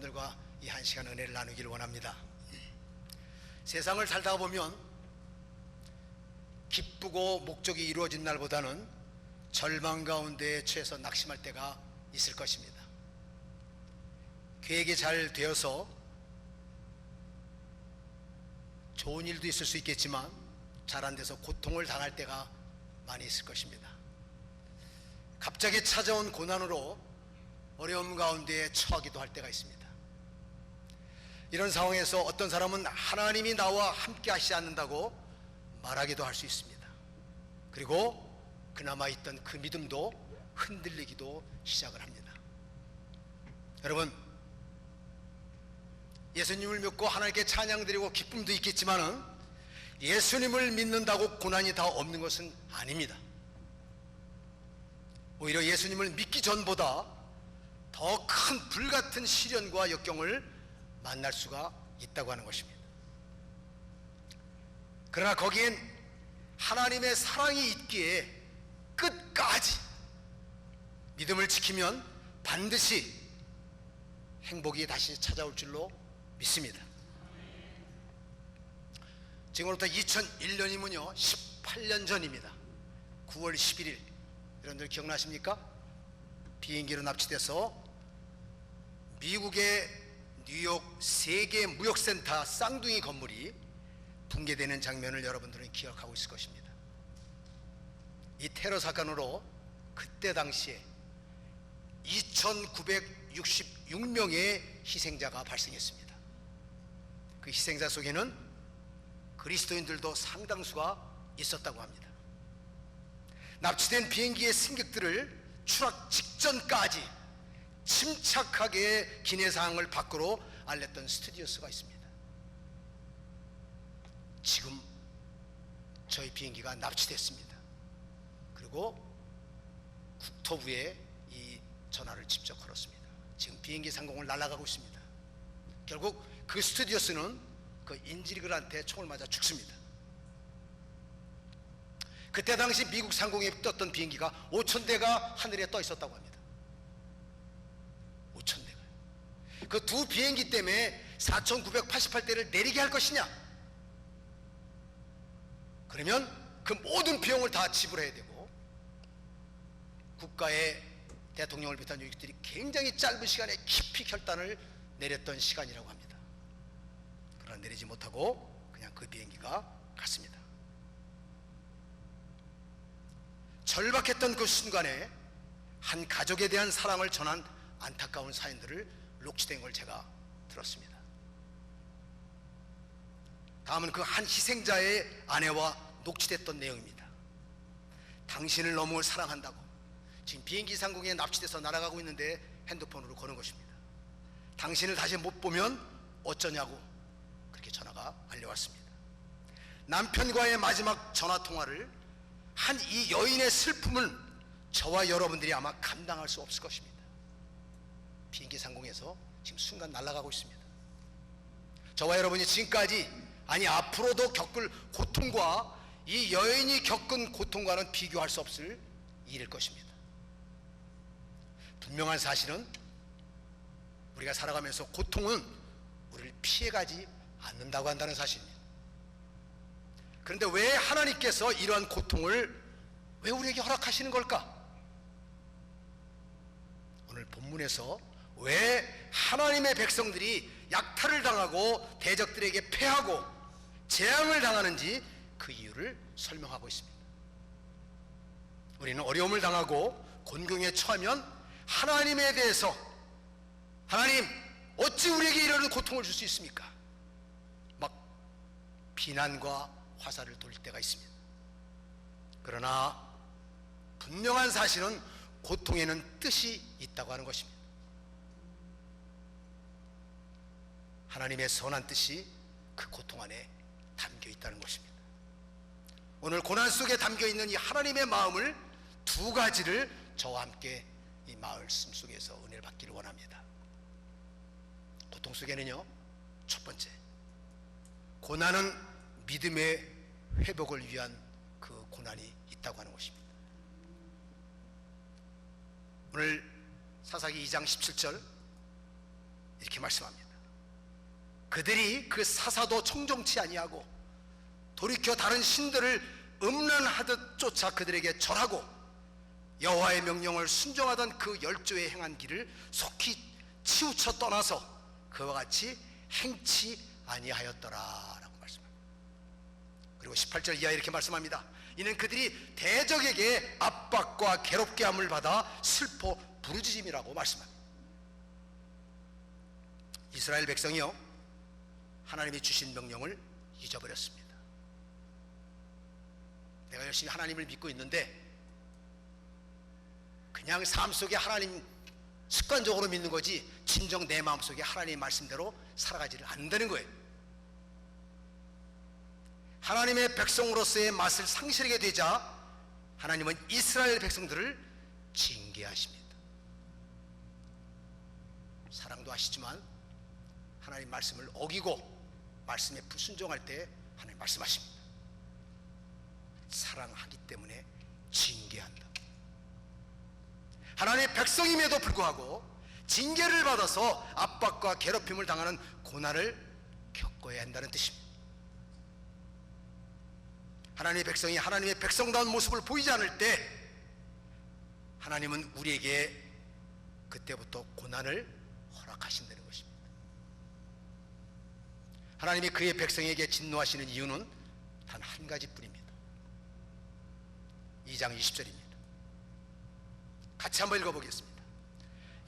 여러분들과 이 한 시간 은혜를 나누기를 원합니다. 세상을 살다가 보면 기쁘고 목적이 이루어진 날보다는 절망 가운데에 처해서 낙심할 때가 있을 것입니다. 계획이 잘 되어서 좋은 일도 있을 수 있겠지만 잘 안 돼서 고통을 당할 때가 많이 있을 것입니다. 갑자기 찾아온 고난으로 어려움 가운데에 처하기도 할 때가 있습니다. 이런 상황에서 어떤 사람은 하나님이 나와 함께 하시지 않는다고 말하기도 할 수 있습니다. 그리고 그나마 있던 그 믿음도 흔들리기도 시작을 합니다. 여러분, 예수님을 믿고 하나님께 찬양드리고 기쁨도 있겠지만은 예수님을 믿는다고 고난이 다 없는 것은 아닙니다. 오히려 예수님을 믿기 전보다 더 큰 불같은 시련과 역경을 만날 수가 있다고 하는 것입니다. 그러나 거기엔 하나님의 사랑이 있기에 끝까지 믿음을 지키면 반드시 행복이 다시 찾아올 줄로 믿습니다. 지금부터 2001년이면요 18년 전입니다. 9월 11일 여러분들 기억나십니까? 비행기로 납치돼서 미국의 뉴욕 세계 무역센터 쌍둥이 건물이 붕괴되는 장면을 여러분들은 기억하고 있을 것입니다. 이 테러 사건으로 그때 당시에 2966명의 희생자가 발생했습니다. 그 희생자 속에는 그리스도인들도 상당수가 있었다고 합니다. 납치된 비행기의 승객들을 추락 직전까지 침착하게 기내 사항을 밖으로 알렸던 스튜디오스가 있습니다. 지금 저희 비행기가 납치됐습니다. 그리고 국토부에 이 전화를 직접 걸었습니다. 지금 비행기 상공을 날아가고 있습니다. 결국 그 스튜디오스는 그 인질들한테 총을 맞아 죽습니다. 그때 당시 미국 상공에 떴던 비행기가 5,000대가 하늘에 떠 있었다고 합니다. 5,000대가. 그 두 비행기 때문에 4,988대를 내리게 할 것이냐? 그러면 그 모든 비용을 다 지불해야 되고 국가의 대통령을 비롯한 요직들이 굉장히 짧은 시간에 깊이 결단을 내렸던 시간이라고 합니다. 그러나 내리지 못하고 그냥 그 비행기가 갔습니다. 절박했던 그 순간에 한 가족에 대한 사랑을 전한 안타까운 사연들을 녹취된 걸 제가 들었습니다. 다음은 그 한 희생자의 아내와 녹취됐던 내용입니다. 당신을 너무 사랑한다고 지금 비행기 상공에 납치돼서 날아가고 있는데 핸드폰으로 거는 것입니다. 당신을 다시 못 보면 어쩌냐고 그렇게 전화가 알려왔습니다. 남편과의 마지막 전화통화를 한 이 여인의 슬픔을 저와 여러분들이 아마 감당할 수 없을 것입니다. 비행기 상공에서 지금 순간 날아가고 있습니다. 저와 여러분이 지금까지 아니 앞으로도 겪을 고통과 이 여인이 겪은 고통과는 비교할 수 없을 일일 것입니다. 분명한 사실은 우리가 살아가면서 고통은 우리를 피해가지 않는다고 한다는 사실입니다. 그런데 왜 하나님께서 이러한 고통을 왜 우리에게 허락하시는 걸까? 오늘 본문에서 왜 하나님의 백성들이 약탈을 당하고 대적들에게 패하고 재앙을 당하는지 그 이유를 설명하고 있습니다. 우리는 어려움을 당하고 곤경에 처하면 하나님에 대해서 하나님 어찌 우리에게 이런 고통을 줄 수 있습니까? 막 비난과 화살을 돌릴 때가 있습니다. 그러나 분명한 사실은 고통에는 뜻이 있다고 하는 것입니다. 하나님의 선한 뜻이 그 고통 안에 담겨 있다는 것입니다. 오늘 고난 속에 담겨 있는 이 하나님의 마음을 두 가지를 저와 함께 이 말씀 속에서 은혜를 받기를 원합니다. 고통 속에는요, 첫 번째, 고난은 믿음의 회복을 위한 그 고난이 있다고 하는 것입니다. 오늘 사사기 2장 17절 이렇게 이렇게 말씀합니다. 그들이 그 사사도 청종치 아니하고 돌이켜 다른 신들을 음란하듯 쫓아 그들에게 절하고 여호와의 명령을 순종하던 그 열조에 행한 길을 속히 치우쳐 떠나서 그와 같이 행치 아니하였더라 라고 말씀합니다. 그리고 18절 이하에 이렇게 말씀합니다. 이는 그들이 대적에게 압박과 괴롭게 함을 받아 슬퍼 부르짖음이라고 말씀합니다. 이스라엘 백성이요, 하나님이 주신 명령을 잊어버렸습니다. 내가 열심히 하나님을 믿고 있는데 그냥 삶 속에 하나님 습관적으로 믿는 거지 진정 내 마음속에 하나님의 말씀대로 살아가지를 않는다는 거예요. 하나님의 백성으로서의 맛을 상실하게 되자 하나님은 이스라엘 백성들을 징계하십니다. 사랑도 하시지만 하나님 말씀을 어기고 말씀에 불순종할 때 하나님 말씀하십니다. 사랑하기 때문에 징계한다. 하나님의 백성임에도 불구하고 징계를 받아서 압박과 괴롭힘을 당하는 고난을 겪어야 한다는 뜻입니다. 하나님의 백성이 하나님의 백성다운 모습을 보이지 않을 때 하나님은 우리에게 그때부터 고난을 허락하신다는 것입니다. 하나님이 그의 백성에게 진노하시는 이유는 단 한 가지뿐입니다. 2장 20절입니다. 같이 한번 읽어보겠습니다.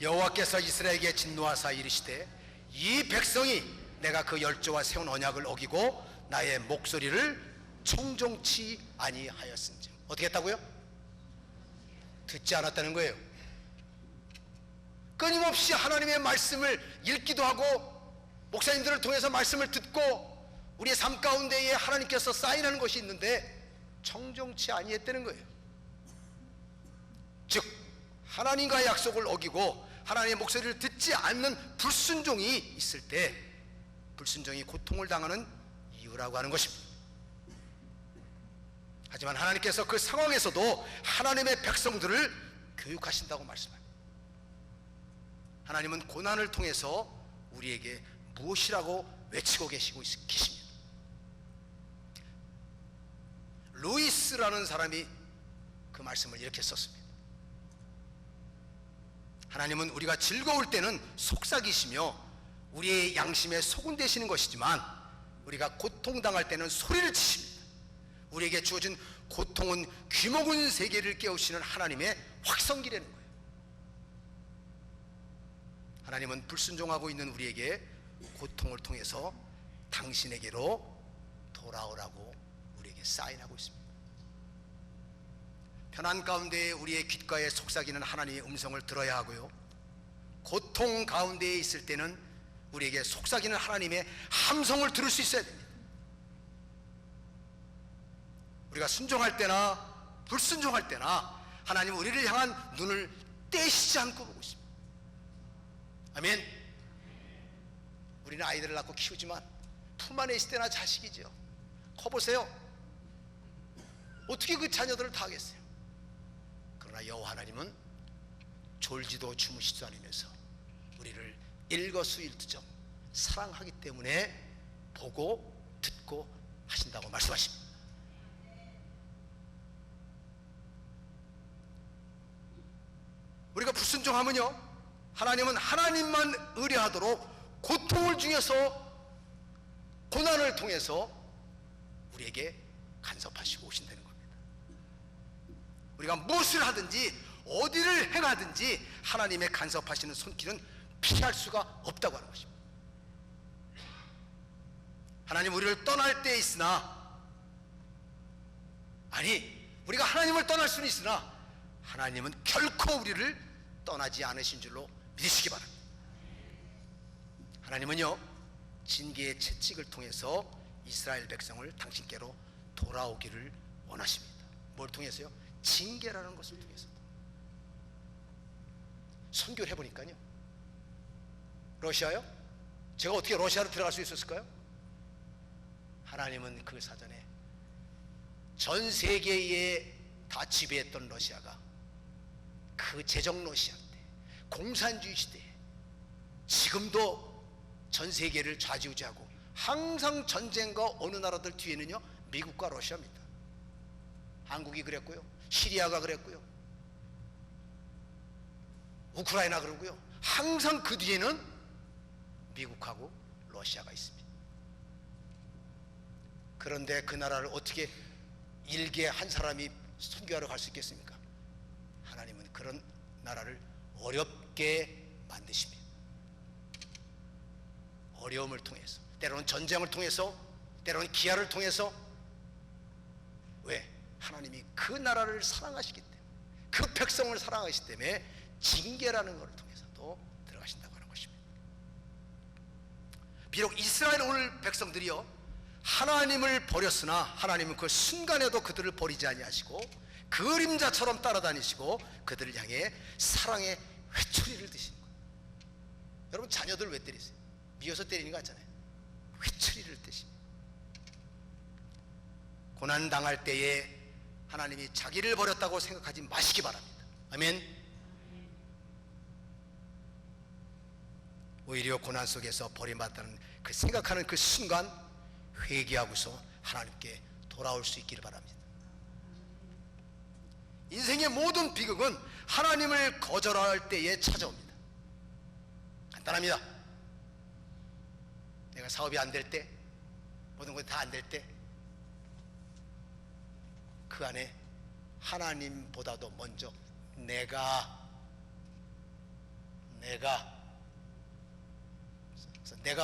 여호와께서 이스라엘에게 진노하사 이르시되 이 백성이 내가 그 열조와 세운 언약을 어기고 나의 목소리를 청종치 아니하였은즉. 어떻게 했다고요? 듣지 않았다는 거예요. 끊임없이 하나님의 말씀을 읽기도 하고 목사님들을 통해서 말씀을 듣고 우리의 삶 가운데에 하나님께서 사인하는 것이 있는데 청종치 아니했다는 거예요. 즉 하나님과의 약속을 어기고 하나님의 목소리를 듣지 않는 불순종이 있을 때 불순종이 고통을 당하는 이유라고 하는 것입니다. 하지만 하나님께서 그 상황에서도 하나님의 백성들을 교육하신다고 말씀합니다. 하나님은 고난을 통해서 우리에게 무엇이라고 외치고 계십니다. 루이스라는 사람이 그 말씀을 이렇게 썼습니다. 하나님은 우리가 즐거울 때는 속삭이시며 우리의 양심에 소금 되시는 것이지만 우리가 고통당할 때는 소리를 치십니다. 우리에게 주어진 고통은 귀먹은 세계를 깨우시는 하나님의 확성기라는 거예요. 하나님은 불순종하고 있는 우리에게 고통을 통해서 당신에게로 돌아오라고 우리에게 사인하고 있습니다. 편안 가운데 우리의 귓가에 속삭이는 하나님의 음성을 들어야 하고요, 고통 가운데에 있을 때는 우리에게 속삭이는 하나님의 함성을 들을 수 있어야 됩니다. 우리가 순종할 때나 불순종할 때나 하나님은 우리를 향한 눈을 떼시지 않고 보고 있습니다. 아멘. 우리는 아이들을 낳고 키우지만 품 안에 있을 때나 자식이죠. 커보세요. 어떻게 그 자녀들을 다 하겠어요? 그러나 여호와 하나님은 졸지도 주무시지도 않으면서 우리를 일거수일투족 사랑하기 때문에 보고 듣고 하신다고 말씀하십니다. 우리가 불순종하면요, 하나님은 하나님만 의뢰하도록 고통을 중에서 고난을 통해서 우리에게 간섭하시고 오신다는 겁니다. 우리가 무엇을 하든지 어디를 행하든지 하나님의 간섭하시는 손길은 피할 수가 없다고 하는 것입니다. 하나님 우리를 떠날 때 있으나, 아니 우리가 하나님을 떠날 수는 있으나 하나님은 결코 우리를 떠나지 않으신 줄로 믿으시기 바랍니다. 하나님은요, 징계의 채찍을 통해서 이스라엘 백성을 당신께로 돌아오기를 원하십니다. 뭘 통해서요? 징계라는 것을 통해서. 선교를 해보니까요, 러시아요? 제가 어떻게 러시아로 들어갈 수 있었을까요? 하나님은 그 사전에 전 세계에 다 지배했던 러시아가 그 제정 러시아 때, 공산주의 시대에 지금도 전 세계를 좌지우지하고 항상 전쟁과 어느 나라들 뒤에는요 미국과 러시아입니다. 한국이 그랬고요, 시리아가 그랬고요, 우크라이나 그러고요. 항상 그 뒤에는 미국하고 러시아가 있습니다. 그런데 그 나라를 어떻게 일개 한 사람이 선교하러 갈 수 있겠습니까? 하나님은 그런 나라를 어렵게 만드십니다. 어려움을 통해서, 때로는 전쟁을 통해서, 때로는 기아를 통해서. 왜? 하나님이 그 나라를 사랑하시기 때문에, 그 백성을 사랑하시기 때문에 징계라는 것을 통해서도 들어가신다고 하는 것입니다. 비록 이스라엘 오늘 백성들이요 하나님을 버렸으나 하나님은 그 순간에도 그들을 버리지 아니하시고 그림자처럼 따라다니시고 그들을 향해 사랑의 회초리를 드시는 거예요. 여러분, 자녀들 왜 때리세요? 미워서 때리는 거 같잖아요. 회초리를 드십니다. 고난 당할 때에 하나님이 자기를 버렸다고 생각하지 마시기 바랍니다. 아멘. 오히려 고난 속에서 버림받았다는 그 생각하는 그 순간 회개하고서 하나님께 돌아올 수 있기를 바랍니다. 인생의 모든 비극은 하나님을 거절할 때에 찾아옵니다. 간단합니다. 내가 사업이 안 될 때, 모든 것이 다 안 될 때, 그 안에 하나님보다도 먼저 내가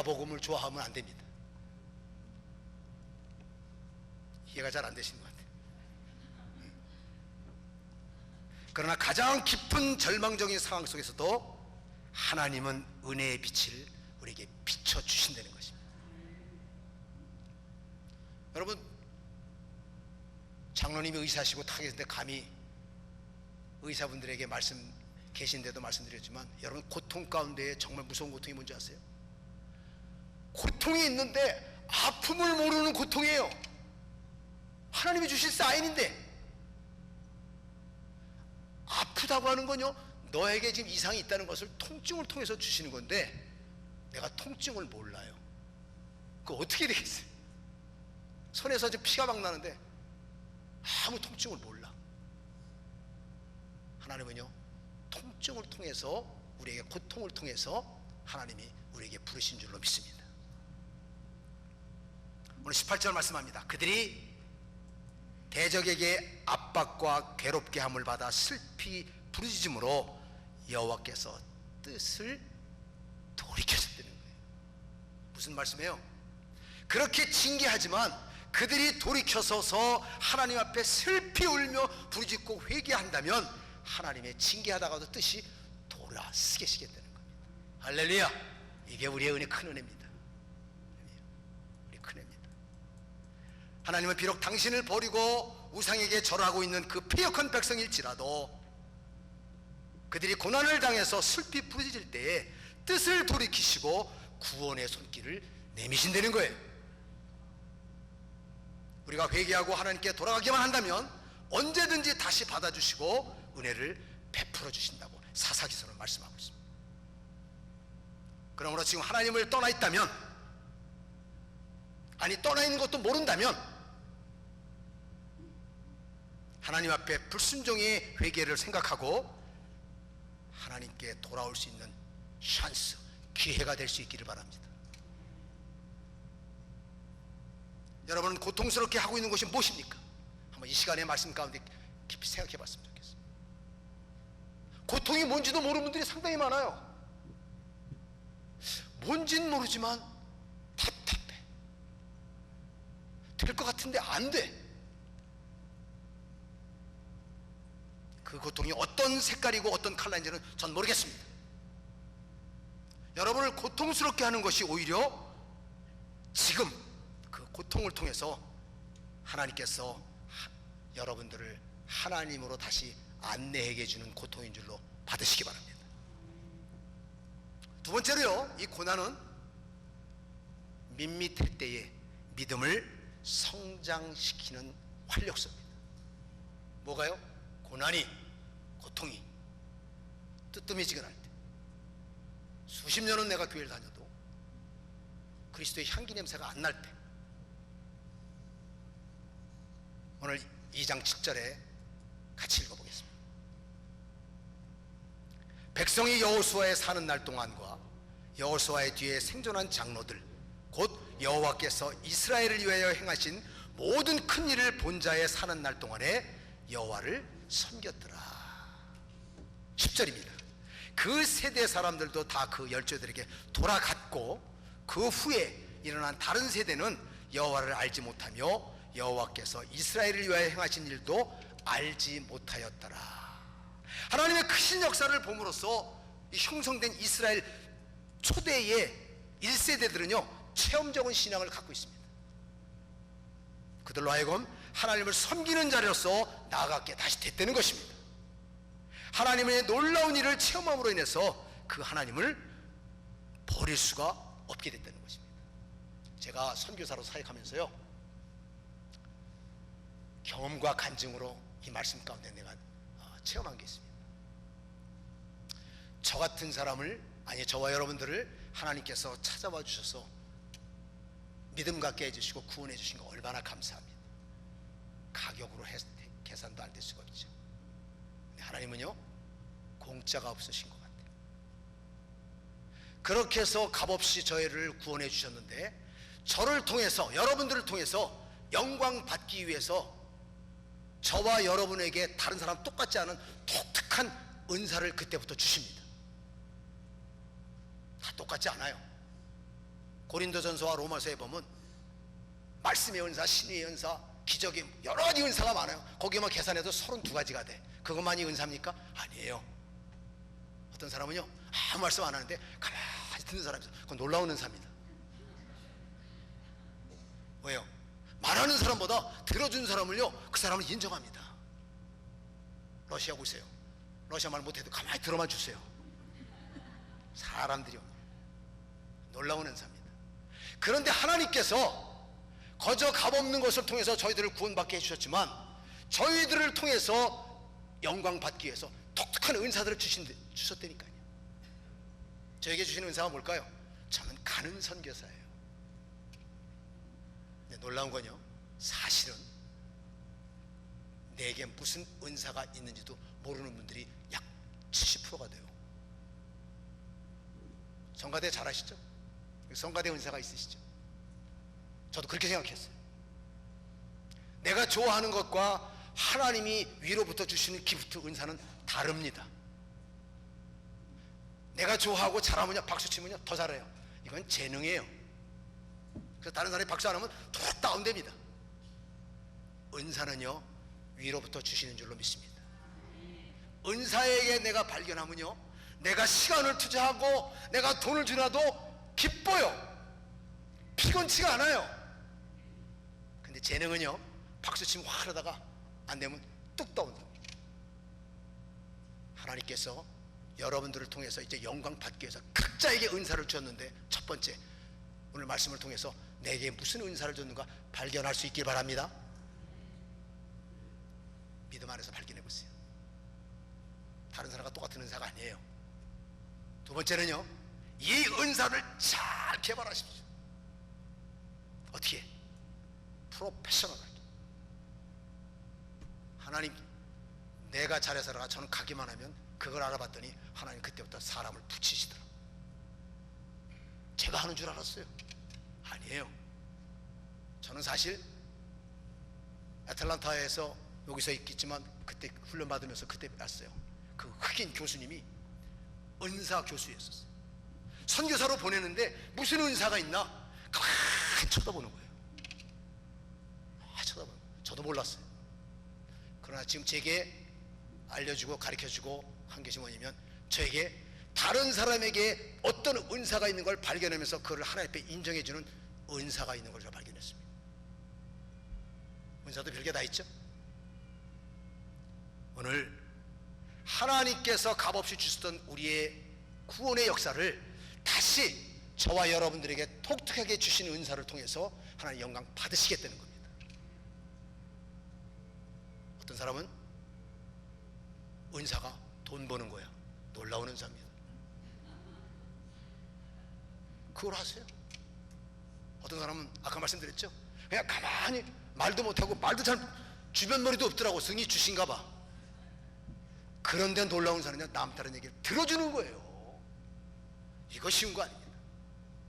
복음을 좋아하면 안 됩니다. 이해가 잘 안 되시는 것 같아요. 그러나 가장 깊은 절망적인 상황 속에서도 하나님은 은혜의 빛을 우리에게 비춰주신다는 것입니다. 여러분, 장로님이 의사시고 타 계신데 감히 의사분들에게 말씀 계신데도 말씀드렸지만, 여러분, 고통 가운데 정말 무서운 고통이 뭔지 아세요? 고통이 있는데 아픔을 모르는 고통이에요. 하나님이 주신 사인인데, 아프다고 하는 건요 너에게 지금 이상이 있다는 것을 통증을 통해서 주시는 건데, 내가 통증을 몰라요. 그거 어떻게 되겠어요? 손에서 지금 피가 막 나는데 아무 통증을 몰라. 하나님은요 통증을 통해서, 우리에게 고통을 통해서 하나님이 우리에게 부르신 줄로 믿습니다. 오늘 18절 말씀합니다. 그들이 대적에게 압박과 괴롭게 함을 받아 슬피 부르짖음으로 여호와께서 뜻을 돌이켜줬다는 거예요. 무슨 말씀이에요? 그렇게 징계하지만 그들이 돌이켜서서 하나님 앞에 슬피 울며 부르짖고 회개한다면 하나님의 징계하다가도 뜻이 돌아쓰시겠다는 겁니다. 할렐루야! 이게 우리의 은혜, 큰 은혜입니다. 우리 큰 은혜입니다. 하나님은 비록 당신을 버리고 우상에게 절하고 있는 그 패역한 백성일지라도 그들이 고난을 당해서 슬피 부르짖을 때에 뜻을 돌이키시고 구원의 손길을 내미신다는 거예요. 우리가 회개하고 하나님께 돌아가기만 한다면 언제든지 다시 받아주시고 은혜를 베풀어 주신다고 사사기서는 말씀하고 있습니다. 그러므로 지금 하나님을 떠나 있다면, 아니 떠나 있는 것도 모른다면, 하나님 앞에 불순종의 회개를 생각하고 하나님께 돌아올 수 있는 찬스, 기회가 될 수 있기를 바랍니다. 여러분은 고통스럽게 하고 있는 것이 무엇입니까? 한번 이 시간의 말씀 가운데 깊이 생각해 봤으면 좋겠습니다. 고통이 뭔지도 모르는 분들이 상당히 많아요. 뭔지는 모르지만 답답해. 될 것 같은데 안 돼. 그 고통이 어떤 색깔이고 어떤 컬러인지는 전 모르겠습니다. 여러분을 고통스럽게 하는 것이 오히려 지금 그 고통을 통해서 하나님께서 여러분들을 하나님으로 다시 안내해 주는 고통인 줄로 받으시기 바랍니다. 두 번째로요, 이 고난은 밋밋할 때에 믿음을 성장시키는 활력소입니다. 뭐가요? 고난이, 고통이 뜨뜨미지근할 때, 수십 년은 내가 교회를 다녀도 그리스도의 향기 냄새가 안 날 때, 오늘 2장 7절에 같이 읽어보겠습니다. 백성이 여호수아에 사는 날 동안과 여호수아의 뒤에 생존한 장로들 곧 여호와께서 이스라엘을 위하여 행하신 모든 큰 일을 본 자의 사는 날 동안에 여호와를 섬겼더라. 10절입니다. 그 세대 사람들도 다 그 열조들에게 돌아갔고 그 후에 일어난 다른 세대는 여호와를 알지 못하며 여호와께서 이스라엘을 위하여 행하신 일도 알지 못하였더라. 하나님의 크신 역사를 봄으로써 형성된 이스라엘 초대의 1세대들은요 체험적인 신앙을 갖고 있습니다. 그들로 하여금 하나님을 섬기는 자로서 나아가게 다시 됐다는 것입니다. 하나님의 놀라운 일을 체험함으로 인해서 그 하나님을 버릴 수가 없게 됐다는 것입니다. 제가 선교사로 사역하면서요 경험과 간증으로 이 말씀 가운데 내가 체험한 게 있습니다. 저 같은 사람을, 아니 저와 여러분들을 하나님께서 찾아와 주셔서 믿음 갖게 해주시고 구원해 주신 거 얼마나 감사합니다. 가격으로 계산도 안 될 수가 없죠. 근데 하나님은요 공짜가 없으신 것 같아요. 그렇게 해서 값없이 저희를 구원해 주셨는데, 저를 통해서, 여러분들을 통해서 영광 받기 위해서 저와 여러분에게 다른 사람 똑같지 않은 독특한 은사를 그때부터 주십니다. 다 똑같지 않아요. 고린도전서와 로마서에 보면 말씀의 은사, 신의 은사, 기적의 여러 가지 은사가 많아요. 거기만 계산해도 32가지가 돼. 그것만이 은사입니까? 아니에요. 어떤 사람은요 아무 말씀 안 하는데 가만히 듣는 사람이 있어요. 그건 놀라운 은사입니다. 왜요? 말하는 사람보다 들어준 사람을요 그 사람을 인정합니다. 러시아 보세요. 러시아 말 못해도 가만히 들어만 주세요. 사람들이요 놀라운 은사입니다. 그런데 하나님께서 거저 값없는 것을 통해서 저희들을 구원받게 해주셨지만, 저희들을 통해서 영광 받기 위해서 독특한 은사들을 주셨다니까요. 저에게 주신 은사가 뭘까요? 저는 가는 선교사예요. 근데 놀라운 건요, 사실은 내게 무슨 은사가 있는지도 모르는 분들이 약 70%가 돼요. 성가대 잘 아시죠? 성가대 은사가 있으시죠? 저도 그렇게 생각했어요. 내가 좋아하는 것과 하나님이 위로부터 주시는 기프트 은사는 다릅니다. 내가 좋아하고 잘하면요 박수 치면요 더 잘해요. 이건 재능이에요. 그래서 다른 사람이 박수 안 하면 툭 다운됩니다. 은사는요 위로부터 주시는 줄로 믿습니다. 은사에게 내가 발견하면요 내가 시간을 투자하고 내가 돈을 주나도 기뻐요. 피곤치가 않아요. 근데 재능은요 박수 치면 확 하다가 안 되면 뚝 다운다. 하나님께서 여러분들을 통해서 이제 영광 받기 위해서 각자에게 은사를 주었는데, 첫 번째 오늘 말씀을 통해서 내게 무슨 은사를 줬는가 발견할 수 있길 바랍니다. 믿음 안에서 발견해 보세요. 다른 사람과 똑같은 은사가 아니에요. 두 번째는요 이 은사를 잘 개발하십시오. 어떻게? 프로페셔널하게. 하나님 내가 잘해서라 저는 가기만 하면, 그걸 알아봤더니 하나님 그때부터 사람을 붙이시더라. 제가 하는 줄 알았어요. 아니에요. 저는 사실 애틀란타에서 여기서 있겠지만 그때 훈련 받으면서 그때 봤어요. 그 흑인 교수님이 은사 교수였었어요. 선교사로 보내는데 무슨 은사가 있나 가만히 쳐다보는 거예요. 쳐다보는 거예요. 저도 몰랐어요. 그러나 지금 제게 알려주고 가르쳐주고 한 것이 뭐냐면, 저에게 다른 사람에게 어떤 은사가 있는 걸 발견하면서 그걸 하나님 앞에 인정해주는 은사가 있는 걸 제가 발견했습니다. 은사도 별게 다 있죠. 오늘 하나님께서 값없이 주셨던 우리의 구원의 역사를 다시 저와 여러분들에게 독특하게 주신 은사를 통해서 하나님 영광 받으시겠다는 겁니다. 어떤 사람은 은사가 돈 버는 거야. 놀라운 은사입니다. 그걸 하세요. 어떤 사람은 아까 말씀드렸죠, 그냥 가만히 말도 못하고 말도 잘 주변 머리도 없더라고. 승이 주신가 봐. 그런데 놀라운 사람은 남 다른 얘기를 들어주는 거예요. 이거 쉬운 거 아닙니다.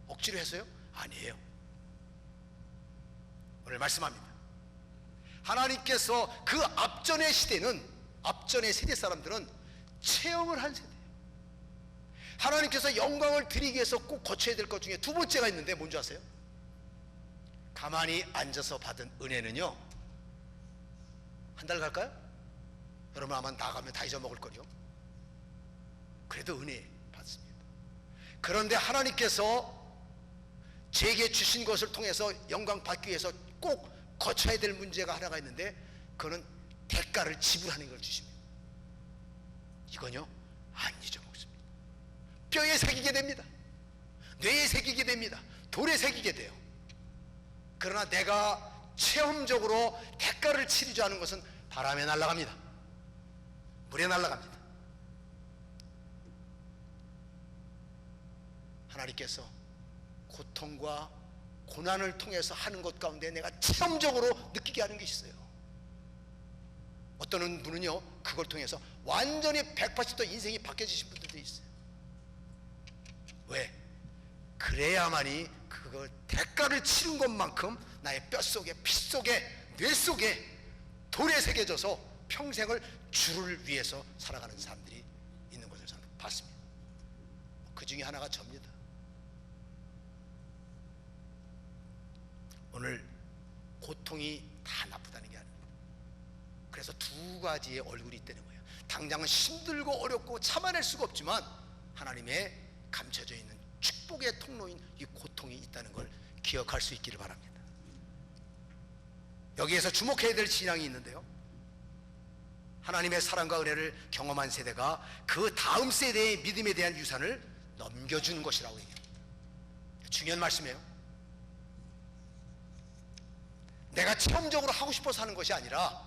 억지로 해서요? 아니에요. 오늘 말씀합니다. 하나님께서 그 앞전의 시대는, 앞전의 세대 사람들은 체험을 한 세대예요. 하나님께서 영광을 드리기 위해서 꼭 거쳐야 될 것 중에 두 번째가 있는데 뭔지 아세요? 가만히 앉아서 받은 은혜는요, 한 달 갈까요? 여러분 아마 나가면 다 잊어먹을 거요. 그래도 은혜 받습니다. 그런데 하나님께서 제게 주신 것을 통해서 영광 받기 위해서 꼭 거쳐야 될 문제가 하나가 있는데, 그거는 대가를 지불하는 걸 주십니다. 이건요 안 잊어먹습니다. 뼈에 새기게 됩니다. 뇌에 새기게 됩니다. 돌에 새기게 돼요. 그러나 내가 체험적으로 대가를 치르지 않은 것은 바람에 날아갑니다. 물에 날아갑니다. 하나님께서 고통과 고난을 통해서 하는 것 가운데 내가 체험적으로 느끼게 하는 것이 있어요. 어떤 분은요 그걸 통해서 완전히 180도 인생이 바뀌어지신 분들도 있어요. 왜? 그래야만이 그걸 대가를 치른 것만큼 나의 뼛속에, 핏속에, 뇌 속에 돌에 새겨져서 평생을 주를 위해서 살아가는 사람들이 있는 것을 저는 봤습니다. 그 중에 하나가 접니다. 오늘 고통이 다 나쁘다는 게 아닙니다. 그래서 두 가지의 얼굴이 있다는 거예요. 당장은 힘들고 어렵고 참아낼 수가 없지만 하나님의 감춰져 있는 축복의 통로인 이 고통이 있다는 걸 기억할 수 있기를 바랍니다. 여기에서 주목해야 될 신앙이 있는데요, 하나님의 사랑과 은혜를 경험한 세대가 그 다음 세대의 믿음에 대한 유산을 넘겨주는 것이라고 얘기해요. 중요한 말씀이에요. 내가 체험적으로 하고 싶어서 하는 것이 아니라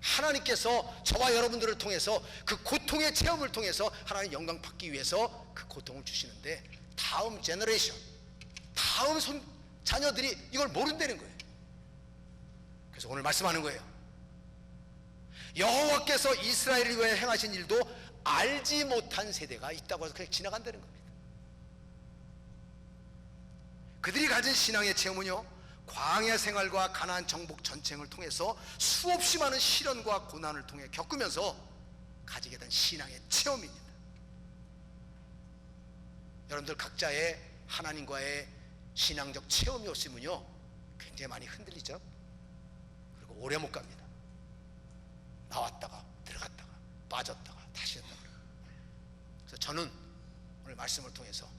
하나님께서 저와 여러분들을 통해서 그 고통의 체험을 통해서 하나님 영광 받기 위해서 그 고통을 주시는데, 다음 제너레이션, 다음 자녀들이 이걸 모른다는 거예요. 그래서 오늘 말씀하는 거예요. 여호와께서 이스라엘을 위해 행하신 일도 알지 못한 세대가 있다고 해서 그냥 지나간다는 겁니다. 그들이 가진 신앙의 체험은요, 광야 생활과 가나안 정복 전쟁을 통해서 수없이 많은 시련과 고난을 통해 겪으면서 가지게 된 신앙의 체험입니다. 여러분들 각자의 하나님과의 신앙적 체험이 없으면요 굉장히 많이 흔들리죠. 그리고 오래 못 갑니다. 나왔다가 들어갔다가 빠졌다가 다시 했다가. 그래서 저는 오늘 말씀을 통해서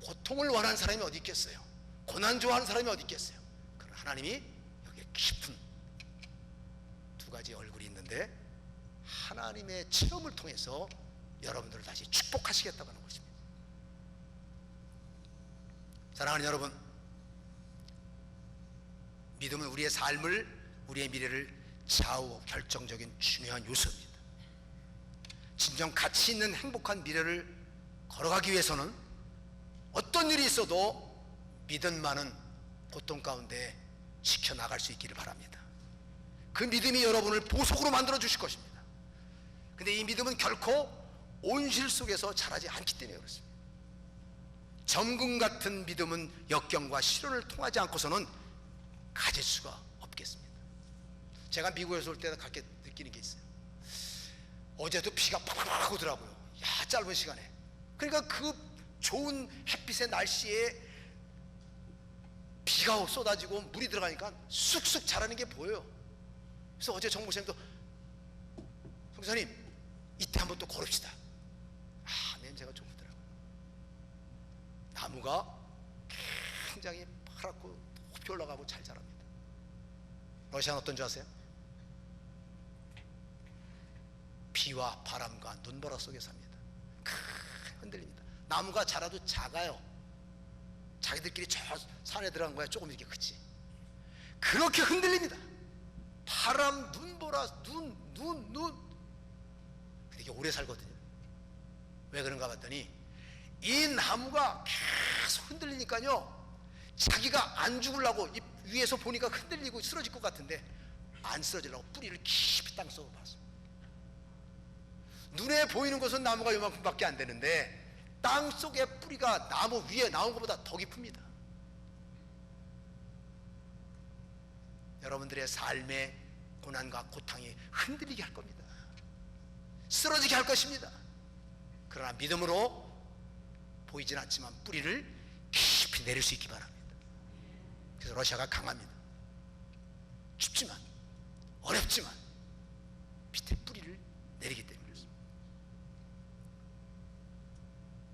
고통을 원하는 사람이 어디 있겠어요? 고난 좋아하는 사람이 어디 있겠어요? 그러나 하나님이 여기에 깊은 두 가지 얼굴이 있는데, 하나님의 체험을 통해서 여러분들을 다시 축복하시겠다고 하는 것입니다. 사랑하는 여러분, 믿음은 우리의 삶을, 우리의 미래를 좌우 결정적인 중요한 요소입니다. 진정 가치 있는 행복한 미래를 걸어가기 위해서는 어떤 일이 있어도 믿음만은 고통 가운데 지켜나갈 수 있기를 바랍니다. 그 믿음이 여러분을 보석으로 만들어 주실 것입니다. 근데 이 믿음은 결코 온실 속에서 자라지 않기 때문에 그렇습니다. 점금 같은 믿음은 역경과 시련을 통하지 않고서는 가질 수가 없겠습니다. 제가 미국에서 올 때 그렇게 느끼는 게 있어요. 어제도 비가 팍팍 오더라고요. 야, 짧은 시간에. 그러니까 그 좋은 햇빛의 날씨에 비가 쏟아지고 물이 들어가니까 쑥쑥 자라는 게 보여요. 그래서 어제 정 목사님도, 성사님 이때 한번 또 걸읍시다. 냄새가 좋더라고요. 나무가 굉장히 파랗고 높이 올라가고 잘 자랍니다. 러시아는 어떤 줄 아세요? 비와 바람과 눈보라 속에 삽니다. 흔들립니다. 나무가 자라도 작아요. 자기들끼리 저 산에 들어간 거야. 조금 이렇게 크지. 그렇게 흔들립니다. 바람, 눈보라, 눈. 근데 이게 오래 살거든요. 왜 그런가 봤더니 이 나무가 계속 흔들리니까요, 자기가 안 죽으려고 이 위에서 보니까 흔들리고 쓰러질 것 같은데 안 쓰러지려고 뿌리를 깊이 땅속으로 박았습니다. 눈에 보이는 것은 나무가 요만큼밖에 안 되는데 땅속에 뿌리가 나무 위에 나온 것보다 더 깊습니다. 여러분들의 삶의 고난과 고통이 흔들리게 할 겁니다. 쓰러지게 할 것입니다. 그러나 믿음으로 보이진 않지만 뿌리를 깊이 내릴 수 있기 바랍니다. 그래서 러시아가 강합니다. 춥지만 어렵지만 밑에 뿌리를 내리기 때문에 그렇습니다.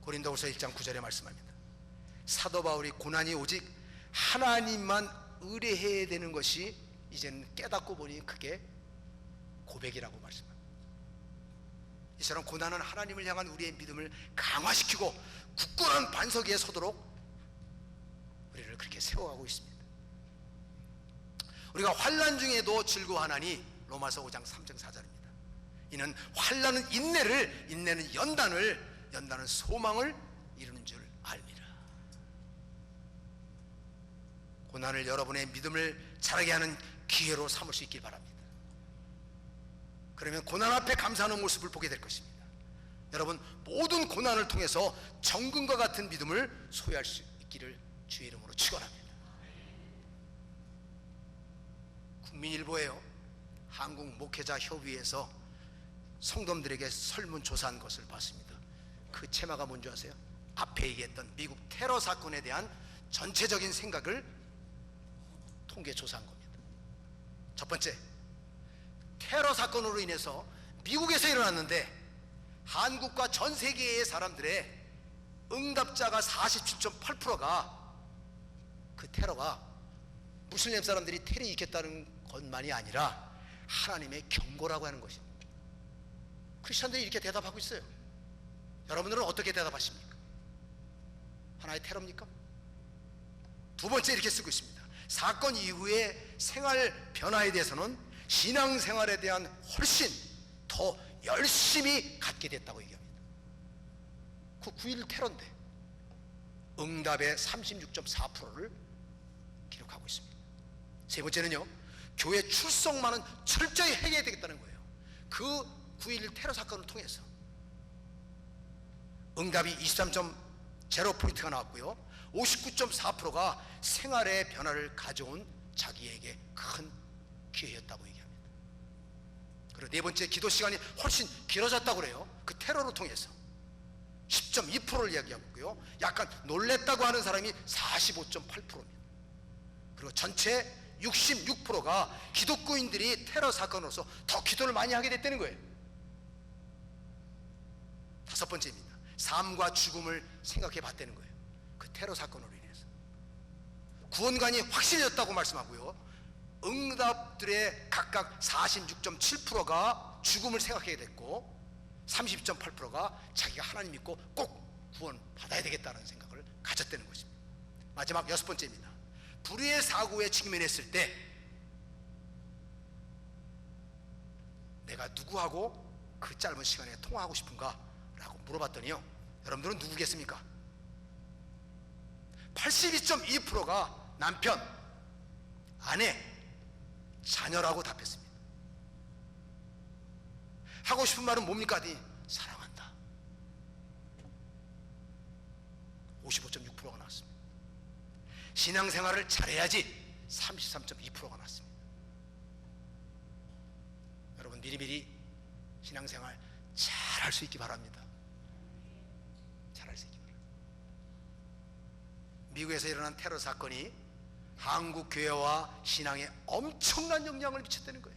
고린도후서 1장 9절에 말씀합니다. 사도 바울이 고난이 오직 하나님만 의뢰해야 되는 것이 이제는 깨닫고 보니 그게 고백이라고 말씀합니다. 이처럼 고난은 하나님을 향한 우리의 믿음을 강화시키고 굳건한 반석 위에 서도록 우리를 그렇게 세워가고 있습니다. 우리가 환난 중에도 즐거워하나니 로마서 5장 3절 4절입니다. 이는 환난은 인내를, 인내는 연단을, 연단은 소망을 이루는 줄 압니다. 고난을 여러분의 믿음을 자라게 하는 기회로 삼을 수 있길 바랍니다. 그러면 고난 앞에 감사하는 모습을 보게 될 것입니다. 여러분 모든 고난을 통해서 정금과 같은 믿음을 소유할 수 있기를 주의 이름으로 축원합니다. 국민일보에요, 한국 목회자 협의회에서 성도들에게 설문조사한 것을 봤습니다. 그 테마가 뭔지 아세요? 앞에 얘기했던 미국 테러 사건에 대한 전체적인 생각을 통계조사한 겁니다. 첫 번째, 테러 사건으로 인해서 미국에서 일어났는데 한국과 전 세계의 사람들의 응답자가 47.8%가 그 테러가 무슬림 사람들이 테러에 있겠다는 것만이 아니라 하나님의 경고라고 하는 것입니다. 크리스천들이 이렇게 대답하고 있어요. 여러분들은 어떻게 대답하십니까? 하나의 테러입니까? 두 번째 이렇게 쓰고 있습니다. 사건 이후의 생활 변화에 대해서는 신앙생활에 대한 훨씬 더 열심히 갖게 됐다고 얘기합니다. 그 9.11 테러인데 응답의 36.4%를 기록하고 있습니다. 세 번째는요, 교회 출석만은 철저히 해야 되겠다는 거예요. 그 9.11 테러 사건을 통해서 응답이 23.0%가 나왔고요, 59.4%가 생활의 변화를 가져온 자기에게 큰 기회였다고 얘기합니다. 그리고 네 번째, 기도 시간이 훨씬 길어졌다고 그래요. 그 테러를 통해서 10.2%를 이야기하고요, 약간 놀랬다고 하는 사람이 45.8%입니다. 그리고 전체 66%가 기독교인들이 테러 사건으로서 더 기도를 많이 하게 됐다는 거예요. 다섯 번째입니다. 삶과 죽음을 생각해 봤다는 거예요. 그 테러 사건으로 인해서 구원관이 확실해졌다고 말씀하고요, 응답들의 각각 46.7%가 죽음을 생각하게 됐고 30.8%가 자기가 하나님 믿고 꼭 구원 받아야 되겠다는 생각을 가졌다는 것입니다. 마지막 여섯 번째입니다. 불의의 사고에 직면했을 때 내가 누구하고 그 짧은 시간에 통화하고 싶은가 라고 물어봤더니요, 여러분들은 누구겠습니까? 82.2%가 남편, 아내, 자녀라고 답했습니다. 하고 싶은 말은 뭡니까? 사랑한다. 55.6%가 나왔습니다. 신앙생활을 잘해야지 33.2%가 나왔습니다. 여러분 미리미리 신앙생활 잘할 수 있기 바랍니다. 잘할 수 있기 바랍니다. 미국에서 일어난 테러 사건이 한국 교회와 신앙에 엄청난 영향을 미쳤다는 거예요.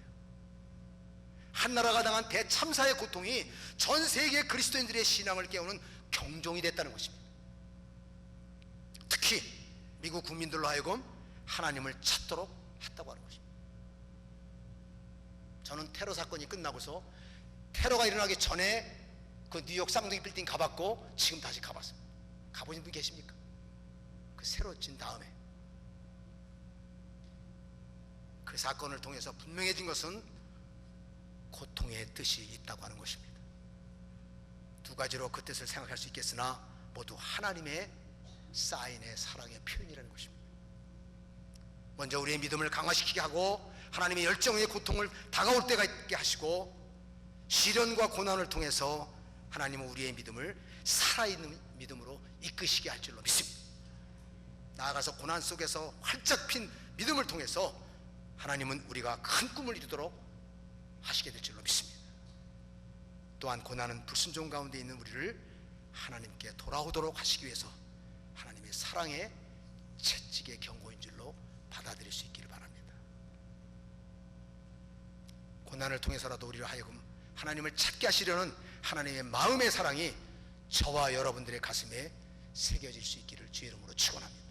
한 나라가 당한 대참사의 고통이 전 세계 그리스도인들의 신앙을 깨우는 경종이 됐다는 것입니다. 특히 미국 국민들로 하여금 하나님을 찾도록 했다고 하는 것입니다. 저는 테러 사건이 끝나고서 테러가 일어나기 전에 그 뉴욕 쌍둥이 빌딩 가봤고 지금 다시 가봤습니다. 가보신 분 계십니까? 그 새로 진 다음에 그 사건을 통해서 분명해진 것은 고통의 뜻이 있다고 하는 것입니다. 두 가지로 그 뜻을 생각할 수 있겠으나 모두 하나님의 사인의 사랑의 표현이라는 것입니다. 먼저 우리의 믿음을 강화시키게 하고 하나님의 열정의 고통을 다가올 때가 있게 하시고 시련과 고난을 통해서 하나님은 우리의 믿음을 살아있는 믿음으로 이끄시게 할 줄로 믿습니다. 나아가서 고난 속에서 활짝 핀 믿음을 통해서 하나님은 우리가 큰 꿈을 이루도록 하시게 될 줄로 믿습니다. 또한 고난은 불순종 가운데 있는 우리를 하나님께 돌아오도록 하시기 위해서 하나님의 사랑의 채찍의 경고인 줄로 받아들일 수 있기를 바랍니다. 고난을 통해서라도 우리를 하여금 하나님을 찾게 하시려는 하나님의 마음의 사랑이 저와 여러분들의 가슴에 새겨질 수 있기를 주의 이름으로 축원합니다.